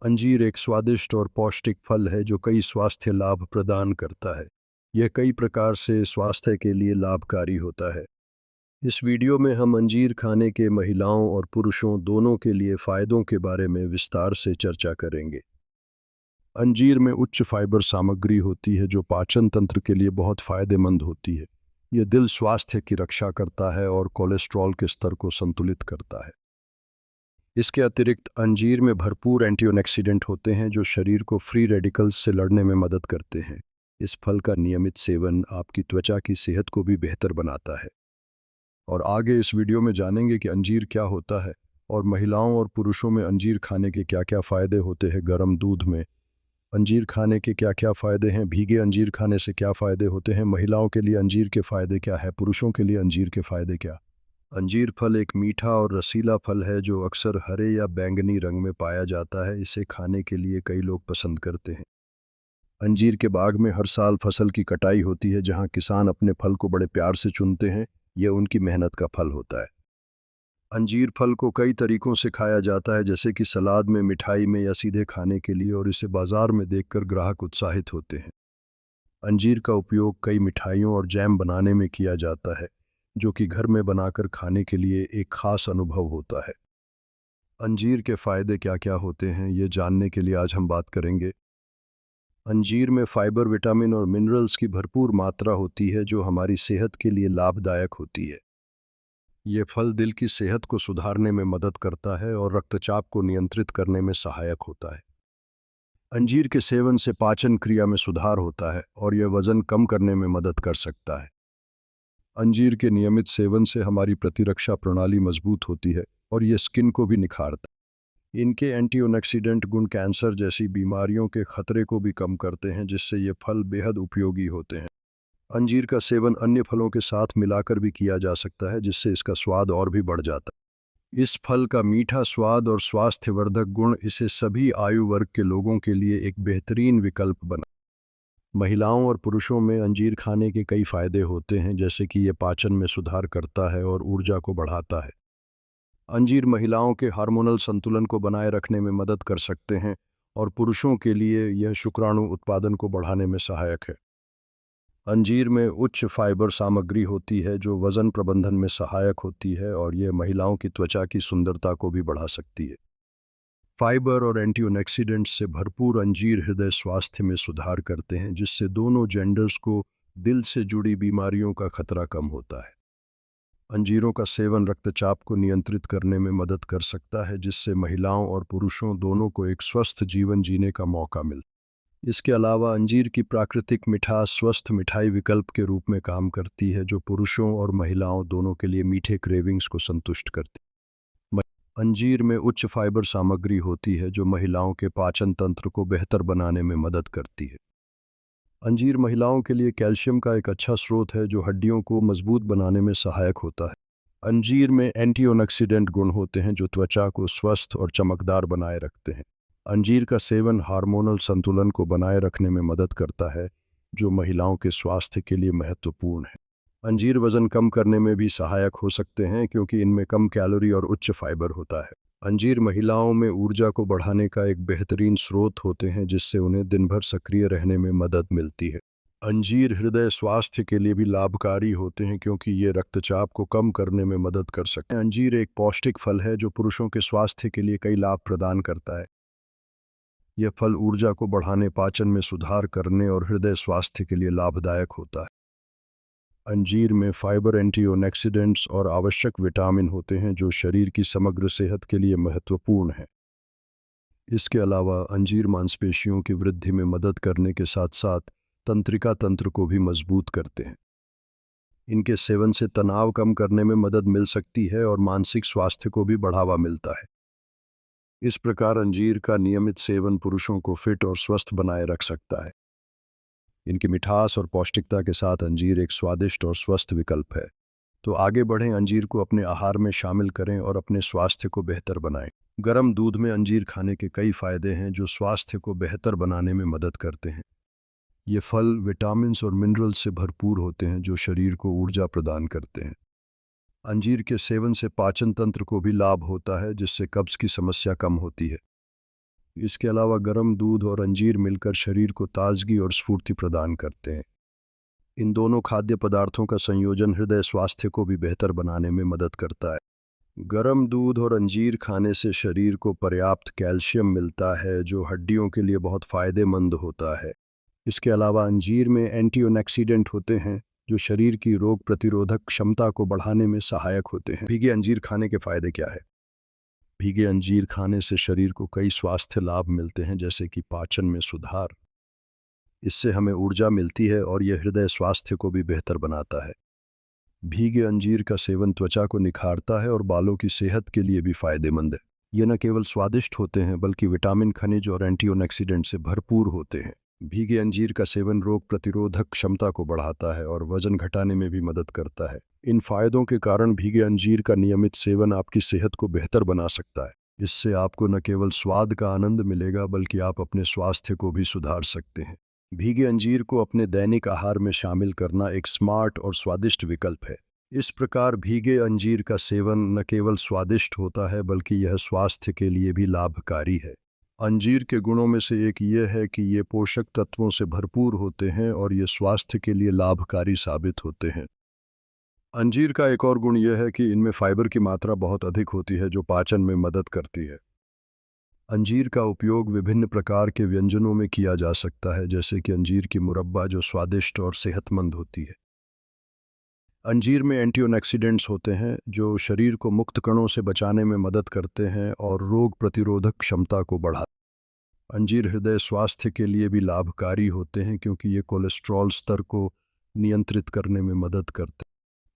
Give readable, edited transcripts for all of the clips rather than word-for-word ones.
अंजीर एक स्वादिष्ट और पौष्टिक फल है जो कई स्वास्थ्य लाभ प्रदान करता है। यह कई प्रकार से स्वास्थ्य के लिए लाभकारी होता है। इस वीडियो में हम अंजीर खाने के महिलाओं और पुरुषों दोनों के लिए फ़ायदों के बारे में विस्तार से चर्चा करेंगे। अंजीर में उच्च फाइबर सामग्री होती है जो पाचन तंत्र के लिए बहुत फ़ायदेमंद होती है। यह दिल स्वास्थ्य की रक्षा करता है और कोलेस्ट्रॉल के स्तर को संतुलित करता है। इसके अतिरिक्त अंजीर में भरपूर एंटीऑक्सीडेंट होते हैं जो शरीर को फ्री रेडिकल्स से लड़ने में मदद करते हैं। इस फल का नियमित सेवन आपकी त्वचा की सेहत को भी बेहतर बनाता है। और आगे इस वीडियो में जानेंगे कि अंजीर क्या होता है और महिलाओं और पुरुषों में अंजीर खाने के क्या क्या फ़ायदे होते हैं। गर्म दूध में अंजीर खाने के क्या क्या फ़ायदे हैं, भीगे अंजीर खाने से क्या फ़ायदे होते हैं, महिलाओं के लिए अंजीर के फ़ायदे क्या है, पुरुषों के लिए अंजीर के फ़ायदे क्या। अंजीर फल एक मीठा और रसीला फल है जो अक्सर हरे या बैंगनी रंग में पाया जाता है। इसे खाने के लिए कई लोग पसंद करते हैं। अंजीर के बाग में हर साल फसल की कटाई होती है जहां किसान अपने फल को बड़े प्यार से चुनते हैं। यह उनकी मेहनत का फल होता है। अंजीर फल को कई तरीकों से खाया जाता है, जैसे कि सलाद में, मिठाई में या सीधे खाने के लिए, और इसे बाजार में देखकर ग्राहक उत्साहित होते हैं। अंजीर का उपयोग कई मिठाइयों और जैम बनाने में किया जाता है, जो कि घर में बनाकर खाने के लिए एक खास अनुभव होता है। अंजीर के फ़ायदे क्या क्या होते हैं, ये जानने के लिए आज हम बात करेंगे। अंजीर में फाइबर, विटामिन और मिनरल्स की भरपूर मात्रा होती है जो हमारी सेहत के लिए लाभदायक होती है। ये फल दिल की सेहत को सुधारने में मदद करता है और रक्तचाप को नियंत्रित करने में सहायक होता है। अंजीर के सेवन से पाचन क्रिया में सुधार होता है और यह वज़न कम करने में मदद कर सकता है। अंजीर के नियमित सेवन से हमारी प्रतिरक्षा प्रणाली मजबूत होती है और ये स्किन को भी निखारता है। इनके एंटीऑक्सीडेंट गुण कैंसर जैसी बीमारियों के खतरे को भी कम करते हैं, जिससे ये फल बेहद उपयोगी होते हैं। अंजीर का सेवन अन्य फलों के साथ मिलाकर भी किया जा सकता है, जिससे इसका स्वाद और भी बढ़ जाता है। इस फल का मीठा स्वाद और स्वास्थ्यवर्धक गुण इसे सभी आयु वर्ग के लोगों के लिए एक बेहतरीन विकल्प बना। महिलाओं और पुरुषों में अंजीर खाने के कई फायदे होते हैं, जैसे कि ये पाचन में सुधार करता है और ऊर्जा को बढ़ाता है। अंजीर महिलाओं के हार्मोनल संतुलन को बनाए रखने में मदद कर सकते हैं और पुरुषों के लिए यह शुक्राणु उत्पादन को बढ़ाने में सहायक है। अंजीर में उच्च फाइबर सामग्री होती है जो वजन प्रबंधन में सहायक होती है और यह महिलाओं की त्वचा की सुंदरता को भी बढ़ा सकती है। फाइबर और एंटीऑक्सीडेंट्स से भरपूर अंजीर हृदय स्वास्थ्य में सुधार करते हैं, जिससे दोनों जेंडर्स को दिल से जुड़ी बीमारियों का खतरा कम होता है। अंजीरों का सेवन रक्तचाप को नियंत्रित करने में मदद कर सकता है, जिससे महिलाओं और पुरुषों दोनों को एक स्वस्थ जीवन जीने का मौका मिलता है। इसके अलावा अंजीर की प्राकृतिक मिठास स्वस्थ मिठाई विकल्प के रूप में काम करती है, जो पुरुषों और महिलाओं दोनों के लिए मीठे क्रेविंग्स को संतुष्ट करती है। अंजीर में उच्च फाइबर सामग्री होती है जो महिलाओं के पाचन तंत्र को बेहतर बनाने में मदद करती है। अंजीर महिलाओं के लिए कैल्शियम का एक अच्छा स्रोत है जो हड्डियों को मजबूत बनाने में सहायक होता है। अंजीर में एंटीऑक्सीडेंट गुण होते हैं जो त्वचा को स्वस्थ और चमकदार बनाए रखते हैं। अंजीर का सेवन हार्मोनल संतुलन को बनाए रखने में मदद करता है, जो महिलाओं के स्वास्थ्य के लिए महत्वपूर्ण है। अंजीर वजन कम करने में भी सहायक हो सकते हैं क्योंकि इनमें कम कैलोरी और उच्च फाइबर होता है। अंजीर महिलाओं में ऊर्जा को बढ़ाने का एक बेहतरीन स्रोत होते हैं, जिससे उन्हें दिन भर सक्रिय रहने में मदद मिलती है। अंजीर हृदय स्वास्थ्य के लिए भी लाभकारी होते हैं क्योंकि ये रक्तचाप को कम करने में मदद कर सकते हैं। अंजीर एक पौष्टिक फल है जो पुरुषों के स्वास्थ्य के लिए कई लाभ प्रदान करता है। यह फल ऊर्जा को बढ़ाने, पाचन में सुधार करने और हृदय स्वास्थ्य के लिए लाभदायक होता है। अंजीर में फाइबर, एंटीऑक्सीडेंट्स और आवश्यक विटामिन होते हैं जो शरीर की समग्र सेहत के लिए महत्वपूर्ण है। इसके अलावा अंजीर मांसपेशियों की वृद्धि में मदद करने के साथ साथ तंत्रिका तंत्र को भी मजबूत करते हैं। इनके सेवन से तनाव कम करने में मदद मिल सकती है और मानसिक स्वास्थ्य को भी बढ़ावा मिलता है। इस प्रकार अंजीर का नियमित सेवन पुरुषों को फिट और स्वस्थ बनाए रख सकता है। इनकी मिठास और पौष्टिकता के साथ अंजीर एक स्वादिष्ट और स्वस्थ विकल्प है। तो आगे बढ़ें, अंजीर को अपने आहार में शामिल करें और अपने स्वास्थ्य को बेहतर बनाएं। गर्म दूध में अंजीर खाने के कई फायदे हैं जो स्वास्थ्य को बेहतर बनाने में मदद करते हैं। ये फल विटामिन्स और मिनरल्स से भरपूर होते हैं जो शरीर को ऊर्जा प्रदान करते हैं। अंजीर के सेवन से पाचन तंत्र को भी लाभ होता है, जिससे कब्ज की समस्या कम होती है। इसके अलावा गर्म दूध और अंजीर मिलकर शरीर को ताजगी और स्फूर्ति प्रदान करते हैं। इन दोनों खाद्य पदार्थों का संयोजन हृदय स्वास्थ्य को भी बेहतर बनाने में मदद करता है। गर्म दूध और अंजीर खाने से शरीर को पर्याप्त कैल्शियम मिलता है, जो हड्डियों के लिए बहुत फ़ायदेमंद होता है। इसके अलावा अंजीर में एंटीऑक्सीडेंट होते हैं, जो शरीर की रोग प्रतिरोधक क्षमता को बढ़ाने में सहायक होते हैं। भीगे अंजीर खाने के फ़ायदे क्या है? भीगे अंजीर खाने से शरीर को कई स्वास्थ्य लाभ मिलते हैं, जैसे कि पाचन में सुधार। इससे हमें ऊर्जा मिलती है और यह हृदय स्वास्थ्य को भी बेहतर बनाता है। भीगे अंजीर का सेवन त्वचा को निखारता है और बालों की सेहत के लिए भी फायदेमंद है। ये न केवल स्वादिष्ट होते हैं बल्कि विटामिन, खनिज और एंटीऑक्सीडेंट से भरपूर होते हैं। भीगे अंजीर का सेवन रोग प्रतिरोधक क्षमता को बढ़ाता है और वजन घटाने में भी मदद करता है। इन फायदों के कारण भीगे अंजीर का नियमित सेवन आपकी सेहत को बेहतर बना सकता है। इससे आपको न केवल स्वाद का आनंद मिलेगा बल्कि आप अपने स्वास्थ्य को भी सुधार सकते हैं। भीगे अंजीर को अपने दैनिक आहार में शामिल करना एक स्मार्ट और स्वादिष्ट विकल्प है। इस प्रकार भीगे अंजीर का सेवन न केवल स्वादिष्ट होता है बल्कि यह स्वास्थ्य के लिए भी लाभकारी है। अंजीर के गुणों में से एक ये है कि ये पोषक तत्वों से भरपूर होते हैं और ये स्वास्थ्य के लिए लाभकारी साबित होते हैं। अंजीर का एक और गुण यह है कि इनमें फाइबर की मात्रा बहुत अधिक होती है, जो पाचन में मदद करती है। अंजीर का उपयोग विभिन्न प्रकार के व्यंजनों में किया जा सकता है, जैसे कि अंजीर की मुरब्बा, जो स्वादिष्ट और सेहतमंद होती है। अंजीर में एंटीऑक्सीडेंट्स होते हैं, जो शरीर को मुक्त कणों से बचाने में मदद करते हैं और रोग प्रतिरोधक क्षमता को बढ़ाते हैं। अंजीर हृदय स्वास्थ्य के लिए भी लाभकारी होते हैं, क्योंकि ये कोलेस्ट्रॉल स्तर को नियंत्रित करने में मदद करते हैं।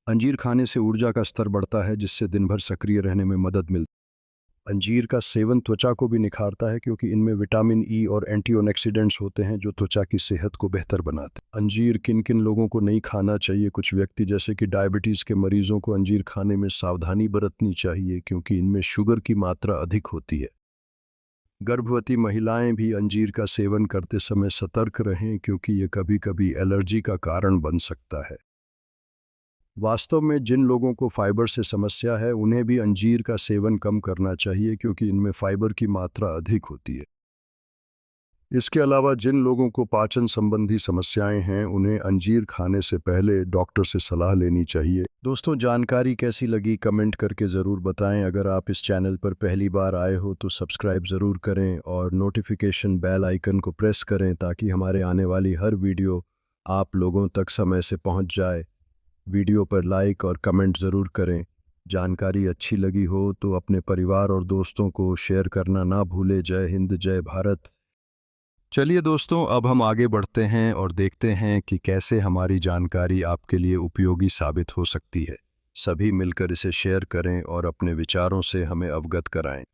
अंजीर खाने से ऊर्जा का स्तर बढ़ता है, जिससे दिन भर सक्रिय रहने में मदद मिलती है। अंजीर का सेवन त्वचा को भी निखारता है, क्योंकि इनमें विटामिन ई और एंटीऑक्सीडेंट्स होते हैं, जो त्वचा की सेहत को बेहतर बनाते हैं। अंजीर किन किन लोगों को नहीं खाना चाहिए? कुछ व्यक्ति जैसे कि डायबिटीज़ के मरीजों को अंजीर खाने में सावधानी बरतनी चाहिए, क्योंकि इनमें शुगर की मात्रा अधिक होती है। गर्भवती महिलाएं भी अंजीर का सेवन करते समय सतर्क रहें, क्योंकि ये कभी कभी एलर्जी का कारण बन सकता है। वास्तव में जिन लोगों को फाइबर से समस्या है, उन्हें भी अंजीर का सेवन कम करना चाहिए, क्योंकि इनमें फाइबर की मात्रा अधिक होती है। इसके अलावा जिन लोगों को पाचन संबंधी समस्याएं हैं, उन्हें अंजीर खाने से पहले डॉक्टर से सलाह लेनी चाहिए। दोस्तों, जानकारी कैसी लगी कमेंट करके ज़रूर बताएं। अगर आप इस चैनल पर पहली बार आए हो तो सब्सक्राइब ज़रूर करें और नोटिफिकेशन बेल आइकन को प्रेस करें, ताकि हमारे आने वाली हर वीडियो आप लोगों तक समय से पहुंच जाए। वीडियो पर लाइक और कमेंट ज़रूर करें। जानकारी अच्छी लगी हो तो अपने परिवार और दोस्तों को शेयर करना ना भूलें। जय हिंद, जय भारत। चलिए दोस्तों, अब हम आगे बढ़ते हैं और देखते हैं कि कैसे हमारी जानकारी आपके लिए उपयोगी साबित हो सकती है। सभी मिलकर इसे शेयर करें और अपने विचारों से हमें अवगत कराएं।